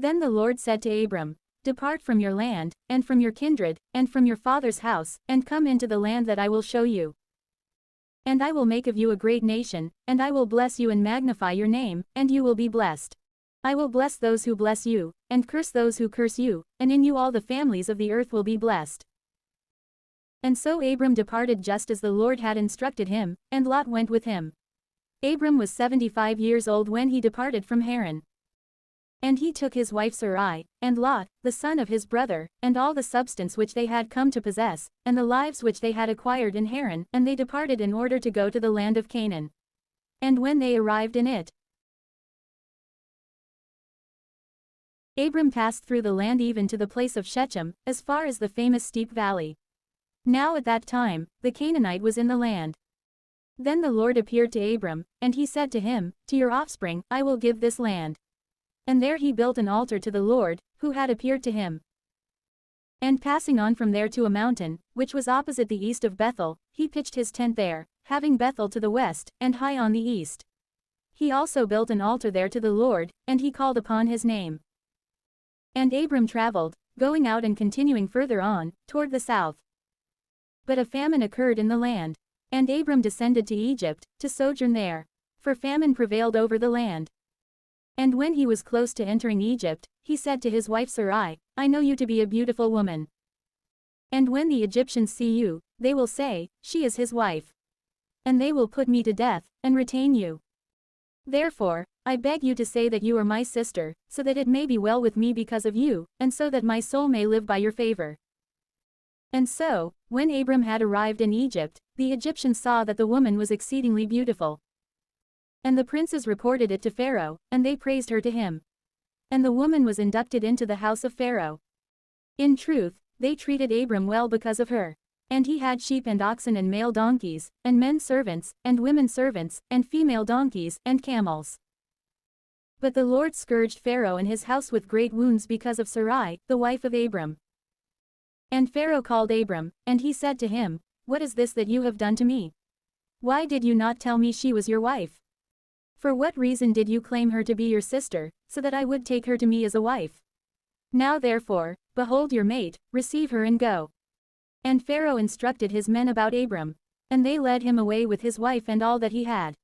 Then the Lord said to Abram, "Depart from your land, and from your kindred, and from your father's house, and come into the land that I will show you. And I will make of you a great nation, and I will bless you and magnify your name, and you will be blessed. I will bless those who bless you, and curse those who curse you, and in you all the families of the earth will be blessed." And so Abram departed just as the Lord had instructed him, and Lot went with him. Abram was 75 years old when he departed from Haran. And he took his wife Sarai, and Lot, the son of his brother, and all the substance which they had come to possess, and the lives which they had acquired in Haran, and they departed in order to go to the land of Canaan. And when they arrived in it, Abram passed through the land even to the place of Shechem, as far as the famous steep valley. Now at that time, the Canaanite was in the land. Then the Lord appeared to Abram, and he said to him, "To your offspring I will give this land." And there he built an altar to the Lord, who had appeared to him. And passing on from there to a mountain, which was opposite the east of Bethel, he pitched his tent there, having Bethel to the west, and Hai on the east. He also built an altar there to the Lord, and he called upon his name. And Abram traveled, going out and continuing further on, toward the south. But a famine occurred in the land. And Abram descended to Egypt, to sojourn there. For famine prevailed over the land. And when he was close to entering Egypt, he said to his wife Sarai, "I know you to be a beautiful woman. And when the Egyptians see you, they will say, 'She is his wife.' And they will put me to death, and retain you. Therefore, I beg you to say that you are my sister, so that it may be well with me because of you, and so that my soul may live by your favor." And so, when Abram had arrived in Egypt, the Egyptians saw that the woman was exceedingly beautiful. And the princes reported it to Pharaoh, and they praised her to him. And the woman was inducted into the house of Pharaoh. In truth, they treated Abram well because of her. And he had sheep and oxen and male donkeys, and men servants, and women servants, and female donkeys, and camels. But the Lord scourged Pharaoh and his house with great wounds because of Sarai, the wife of Abram. And Pharaoh called Abram, and he said to him, "What is this that you have done to me? Why did you not tell me she was your wife? For what reason did you claim her to be your sister, so that I would take her to me as a wife? Now therefore, behold your mate, receive her and go." And Pharaoh instructed his men about Abram. And they led him away with his wife and all that he had.